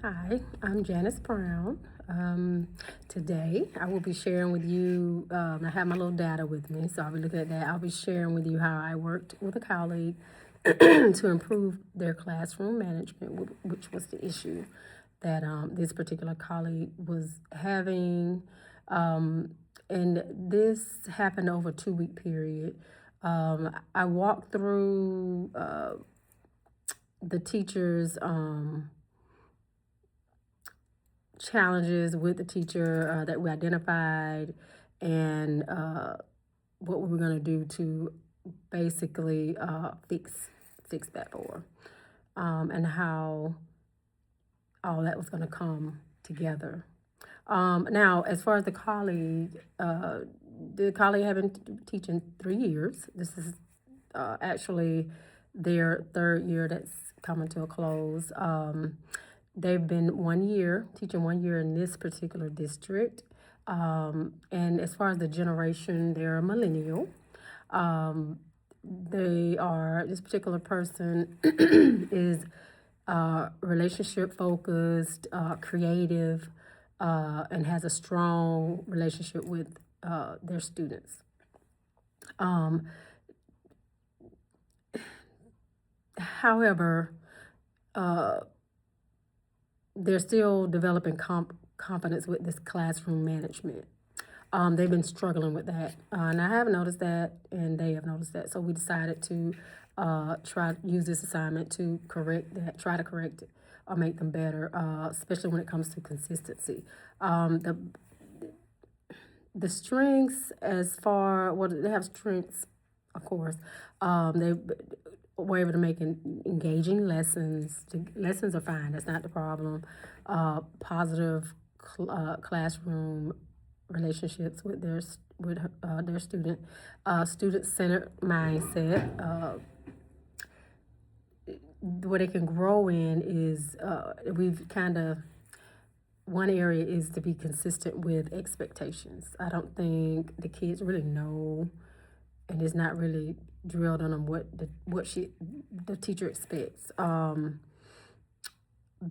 Hi, I'm Janice Brown. Today I will be sharing with you, I have my little data with me, so I'll be looking at that. I'll be sharing with you how I worked with a colleague to improve their classroom management, which was the issue that this particular colleague was having. And this happened over a 2 week period. I walked through the teacher's challenges with the teacher that we identified and what we were going to do to basically fix that for her, and how all that was going to come together. Now, as far as the colleague had been teaching 3 years. This is actually their third year that's coming to a close. They've been 1 year, teaching 1 year in this particular district. And as far as the generation, they're a millennial. This particular person is relationship focused, creative, and has a strong relationship with their students. However, they're still developing confidence with this classroom management. They've been struggling with that, and I have noticed that, and they have noticed that. So we decided to try to use this assignment to correct that, try to correct it, or make them better, especially when it comes to consistency. The strengths, as far they have strengths, of course. They were able to make engaging lessons. The lessons are fine. That's not the problem. Positive classroom relationships with their student-centered mindset. What they can grow in is we've kind of one area is to be consistent with expectations. I don't think the kids really know, and it's not really drilled on them what the teacher expects.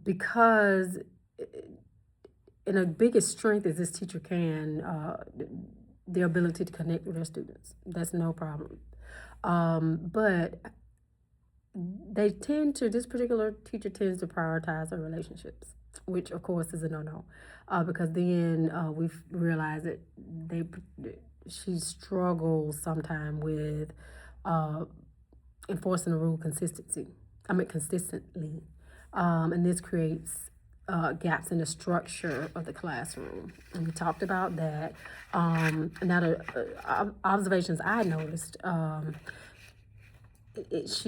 Because and the biggest strength is this teacher can their ability to connect with their students. That's no problem. But this particular teacher tends to prioritize her relationships, which of course is a no-no, because then we've realized that she struggles sometime with enforcing the rule consistently, and this creates gaps in the structure of the classroom, and we talked about that. Now the observations I noticed, it's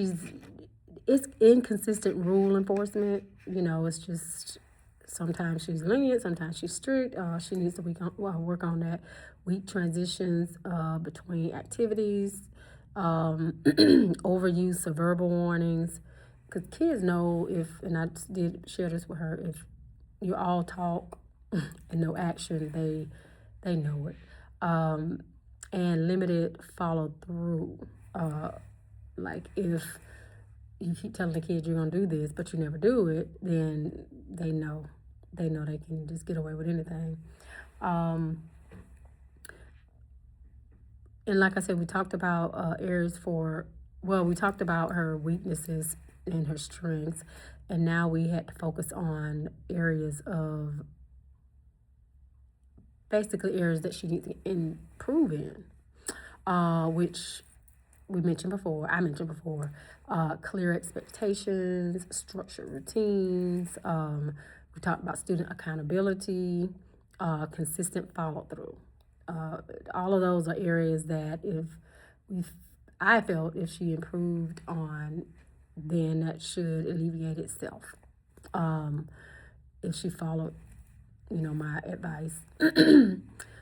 inconsistent rule enforcement. It's just sometimes she's lenient, sometimes she's strict. She needs to work on that. Weak transitions between activities, overuse of verbal warnings, because kids know and I did share this with her, if you all talk and no action, they know it. And limited follow through. Like if you keep telling the kids you're gonna do this, but you never do it, then they know they can just get away with anything. And like I said, we talked about we talked about her weaknesses and her strengths, and now we had to focus on areas that she needs to improve in, which I mentioned before, clear expectations, structured routines. We talked about student accountability, consistent follow through. All of those are areas that I felt if she improved on, then that should alleviate itself. If she followed, my advice.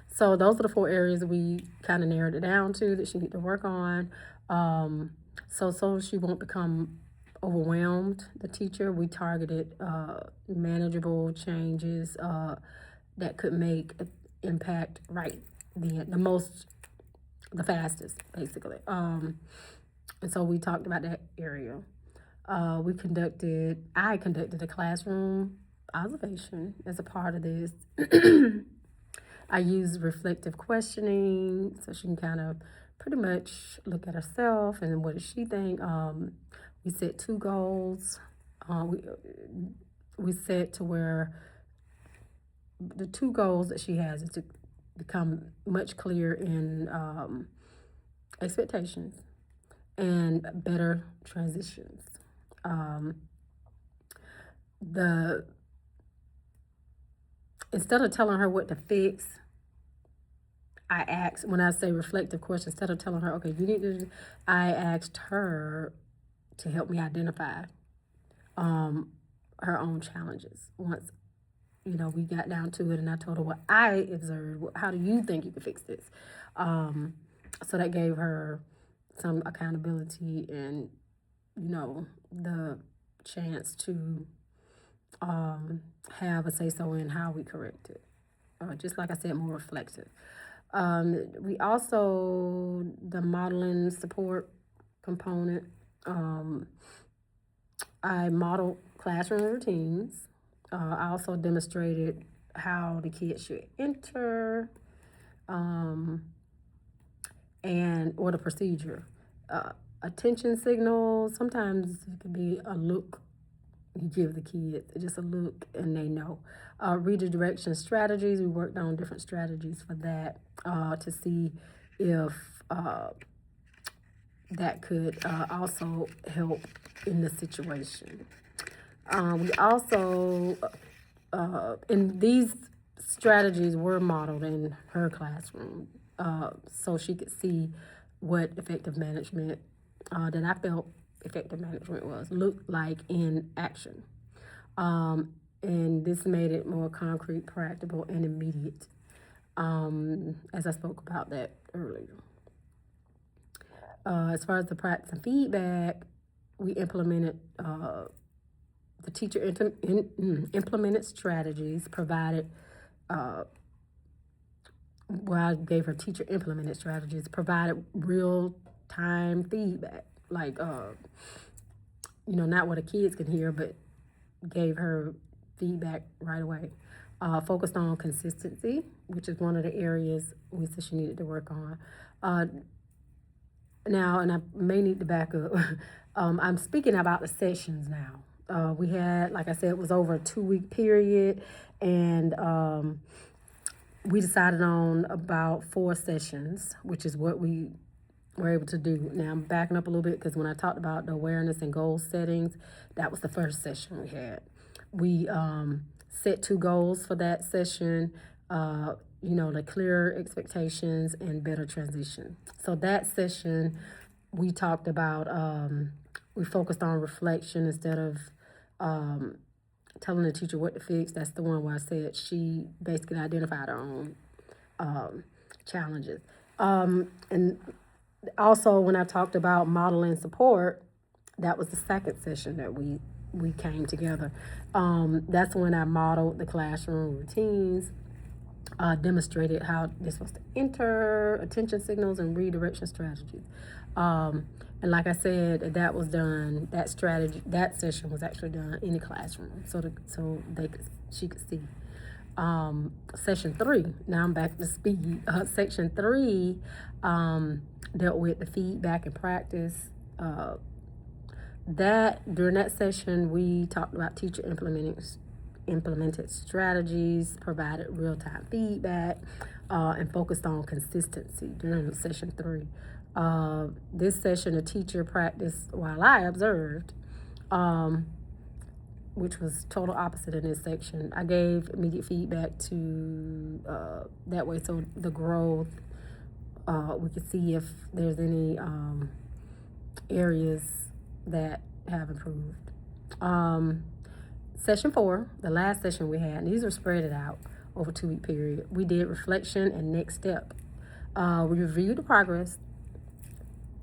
So those are the 4 areas we kind of narrowed it down to that she need to work on. So she won't become overwhelmed, the teacher. We targeted manageable changes that could make an impact right then, the fastest, basically. And so we talked about that area. I conducted a classroom observation as a part of this. I use reflective questioning so she can kind of pretty much look at herself and what does she think. We set 2 goals. We set to where the 2 goals that she has is to become much clearer in expectations and better transitions. The Instead of telling her what to fix, I asked, when I say reflective question, instead of telling her, okay, you need to, I asked her to help me identify her own challenges. Once, we got down to it and I told her what I observed, how do you think you could fix this? So that gave her some accountability and, the chance to have a say-so in how we correct it. Just like I said, more reflective. We also, the modeling support component, I modeled classroom routines. I also demonstrated how the kids should enter or the procedure. Attention signals, sometimes it could be a look you give the kids, just a look and they know. Redirection strategies, we worked on different strategies for that to see if that could also help in the situation. We also, and these strategies were modeled in her classroom so she could see what effective management that I felt effective management looked like in action. And this made it more concrete, practical, and immediate, as I spoke about that earlier. As far as the practice and feedback, we implemented the teacher implemented strategies, provided I gave her teacher implemented strategies, provided real-time feedback, like, not what the kids can hear, but gave her feedback right away. Focused on consistency, which is one of the areas we said she needed to work on. Now, and I may need to back up, I'm speaking about the sessions now. We had, like I said, it was over a 2-week period, and we decided on about 4 sessions, which is what we were able to do. Now, I'm backing up a little bit because when I talked about the awareness and goal settings, that was the first session we had. We set 2 goals for that session, the clear expectations and better transition. So that session, we talked about, we focused on reflection instead of telling the teacher what to fix. That's the one where I said she basically identified her own challenges. And also, when I talked about modeling support, that was the second session that we came together. That's when I modeled the classroom routines, demonstrated how they're supposed to enter, attention signals, and redirection strategies. And like I said, that was done. That session was actually done in the classroom, so she could see. Session 3. Now I'm back to speed. Section 3 dealt with the feedback and practice. During that session, we talked about teacher implemented strategies, provided real-time feedback, and focused on consistency during session 3. This session, the teacher practiced while I observed, which was total opposite in this section. I gave immediate feedback to that way, so the growth, we could see if there's any areas that have improved. Session 4, the last session we had, and these were spread out over a 2-week period. We did reflection and next step. We reviewed the progress.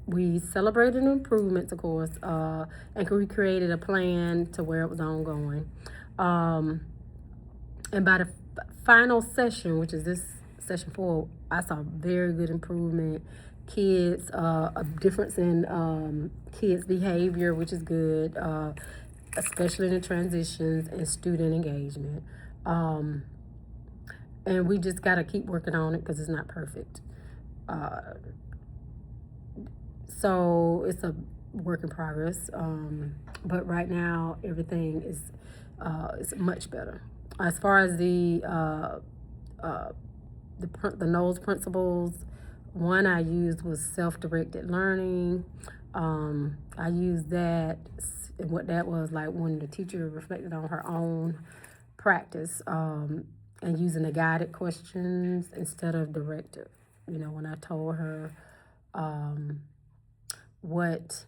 We celebrated improvements, of course, and we created a plan to where it was ongoing. And by the final session, which is this session 4, I saw very good improvement. Kids, a difference in kids' behavior, which is good. especially in the transitions and student engagement. And we just got to keep working on it because it's not perfect. So it's a work in progress. But right now, everything is much better. As far as the Knowles principles, one I used was self-directed learning. I used that, and what that was like when the teacher reflected on her own practice, and using the guided questions instead of directive. When I told her what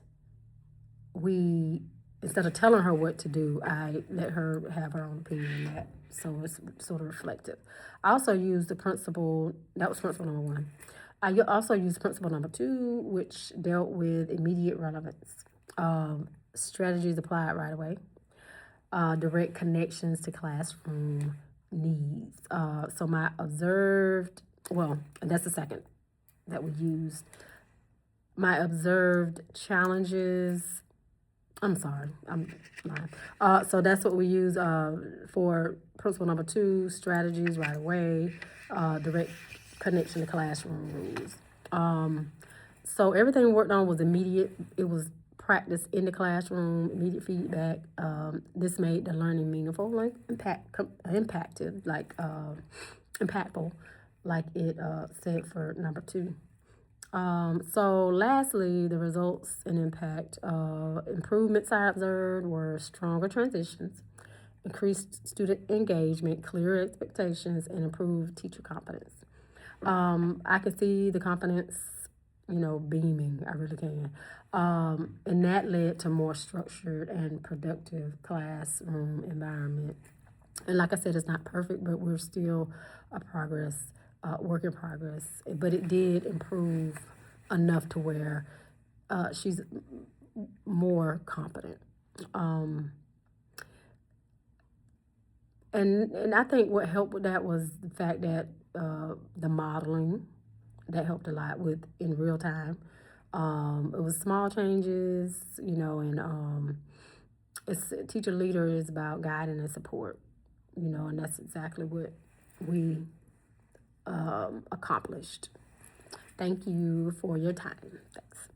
we, instead of telling her what to do, I let her have her own opinion on that. So it's sort of reflective. I also used the principle, that was principle number one. I also used principle number two, which dealt with immediate relevance, strategies applied right away, direct connections to classroom needs. So my observed, well, that's the second that we used. My observed challenges, I'm sorry, I'm lying. So that's what we use for principle number two, strategies right away, direct connection to classroom rules. So everything we worked on was immediate. It was practice in the classroom, immediate feedback. This made the learning meaningful, like impactful, like it said for number two. So lastly, the results and impact improvements I observed were stronger transitions, increased student engagement, clearer expectations, and improved teacher confidence. I could see the confidence, beaming. I really can. And that led to more structured and productive classroom environment. And like I said, it's not perfect, but we're still work in progress. But it did improve enough to where she's more competent. And I think what helped with that was the fact that the modeling that helped a lot with in real time. It was small changes, and it's teacher leader is about guiding and support, and that's exactly what we accomplished. Thank you for your time. Thanks.